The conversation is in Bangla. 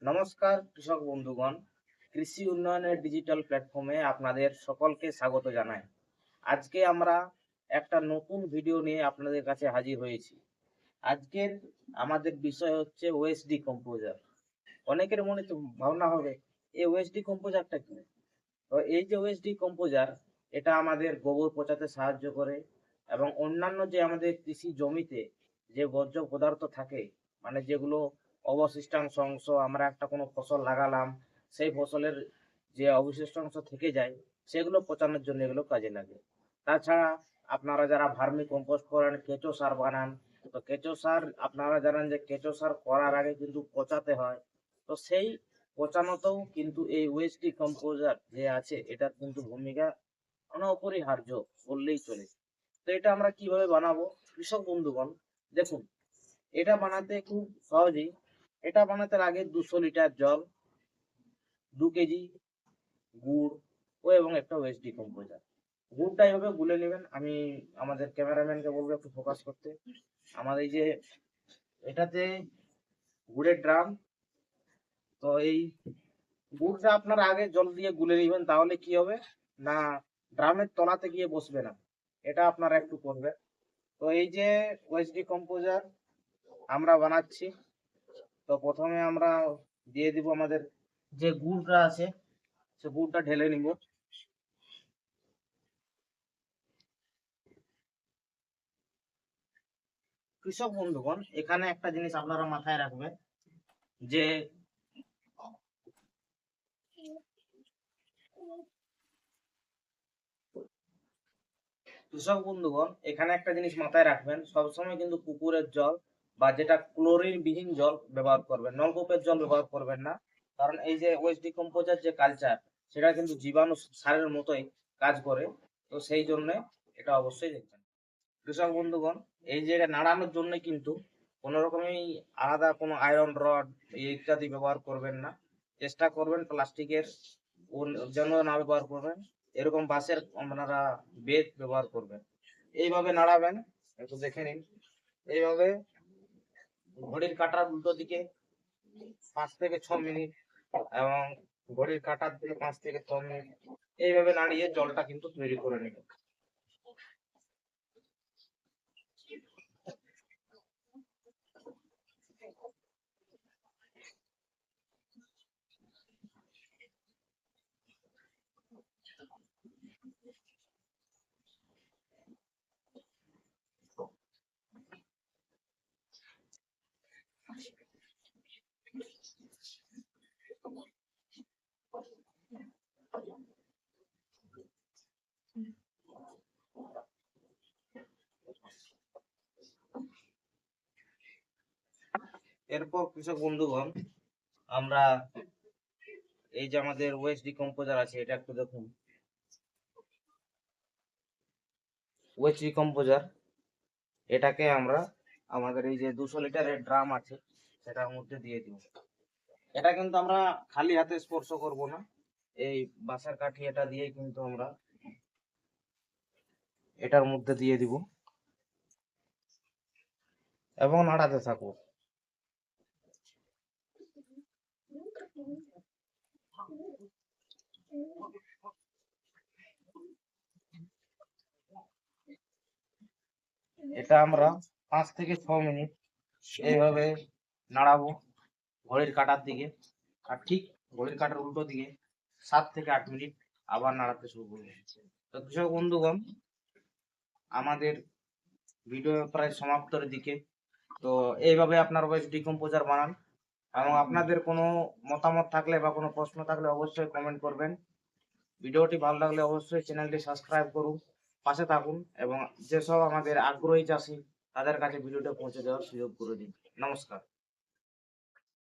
নমস্কার কৃষক বন্ধুগণ, কৃষি উন্নয়নের ডিজিটাল প্ল্যাটফর্মে আপনাদের সকলকে স্বাগত জানাই। আজকে আমরা একটা নতুন ভিডিও নিয়ে আপনাদের কাছে হাজির হয়েছি। আজকের আমাদের বিষয় হচ্ছে ওয়েস্ট ডিকম্পোজার। অনেকের মনে তো ভাবনা হবে, এই ওয়েস্ট ডিকম্পোজারটা কি? তো এই যে ওয়েস্ট ডিকম্পোজার, এটা আমাদের গোবর পচাতে সাহায্য করে এবং অন্যান্য যে আমাদের কৃষি জমিতে যে বর্জ্য পদার্থ থাকে, মানে যেগুলো অবশিষ্টাংশ অংশ, আমরা একটা কোনো ফসল লাগালাম, সেই ফসলের যে অবশিষ্টাংশ থেকে যায় সেগুলো পচানোর জন্য এগুলো কাজে লাগে। তাছাড়া আপনারা যারা ভার্মি কম্পোস্ট করেন, কেঁচো সার বানান, তো কেঁচো সার আপনারা জানেন যে কেঁচো সার করার আগে কিন্তু পচাতে হয়। তো সেই পচানোতেও কিন্তু এই ওয়েস্ট ডিকম্পোজার যে আছে এটার কিন্তু ভূমিকা অপরিহার্য বললেই চলে। তো এটা আমরা কিভাবে বানাবো কৃষক বন্ধুগণ, দেখুন, এটা বানাতে খুব সহজেই। এটা বানাতে লাগে 200 লিটার জল, 2 কেজি গুড় ও এবং একটা ওয়েস্ট ডিকম্পোজার। গুড়টা এইভাবে গুলে নেবেন। আমি আমাদের ক্যামেরাম্যানকে বলবো একটু ফোকাস করতে। আমাদের এই যে এটাতে গুড়ের ড্রাম, তো এই গুড়টা আপনারা আগে জল দিয়ে গুলে নেবেন, তাহলে কি হবে না, ড্রামের তলাতে গিয়ে বসবে না। এটা আপনারা একটু করবেন। তো এই যে ওয়েস্ট ডিকম্পোজার আমরা বানাচ্ছি, তো প্রথমে আমরা দিয়ে দিব আমাদের যে গুড়টা আছে, সে গুড়টা ঢেলে নিব। কৃষক বন্ধুগণ, এখানে একটা জিনিস আপনারা মাথায় রাখবেন যে কৃষক বন্ধুগণ এখানে একটা জিনিস মাথায় রাখবেন, সবসময় কিন্তু পুকুরের জল বা যেটা ক্লোরিন বিহীন জল ব্যবহার করবেন, নলকূপের জল ব্যবহার করবেন না। কারণ এই যে ওয়েস্ট ডিকম্পোজার যে কালচার, সেটা কিন্তু জীবাণু সারের মতোই কাজ করে। তো সেই জন্য এটা অবশ্যই দেখবেন। কৃষক বন্ধুগণ, এই যে এটা নাড়ানোর জন্য কিন্তু কোনো রকমই আলাদা কোনো আয়রন রড ইত্যাদি ব্যবহার করবেন না। চেষ্টা করবেন প্লাস্টিকের যেন না ব্যবহার করবেন, এরকম বাঁশের আপনারা বেত ব্যবহার করবেন। এইভাবে নাড়াবেন, একটু দেখে নিন। এইভাবে ঘড়ির কাঁটার উল্টো দিকে 5 থেকে 6 মিনিট এবং ঘড়ির কাঁটার দিকে 5 থেকে 6 মিনিট এইভাবে নাড়িয়ে জলটা কিন্তু তৈরি করে নেবেন। এরপর কৃষক বন্ধুগণ, আমরা এই যে আমাদের ওয়েস্ট ডিকম্পোজার আছে, এটা একটু দেখুন। ওয়েস্ট ডিকম্পোজার এটাকে আমরা আমাদের এই যে 200 লিটারের ড্রাম আছে সেটার মধ্যে দিয়ে দিব। এটা কিন্তু আমরা খালি হাতে স্পর্শ করব না, এই বাঁশের কাঠি এটা দিয়েই কিন্তু আমরা এটার মধ্যে দিয়ে দিব এবং নাড়াতে থাকবো। এটা আমরা 5 থেকে 6 মিনিট এইভাবে নাড়াবো ঘড়ির কাঁটার দিকে, আর ঠিক ঘড়ির কাঁটার উল্টো দিকে 7 থেকে 8 মিনিট আবার নাড়াতে শুরু করবো। তো কৃষক বন্ধুগণ, আমাদের ভিডিও প্রায় সমাপ্তর দিকে। তো এইভাবে আপনার ওয়েস্ট ডিকম্পোজার বানান এবং আপনাদের কোনো মতামত থাকলে বা কোনো প্রশ্ন থাকলে অবশ্যই কমেন্ট করবেন। ভিডিওটি ভালো লাগলে অবশ্যই চ্যানেলটি সাবস্ক্রাইব করুন, পাশে থাকুন এবং যেসব আমাদের আগ্রহী চাষী তাদের কাছে ভিডিওটা পৌঁছে দেওয়ার সুযোগ করে দিন। নমস্কার।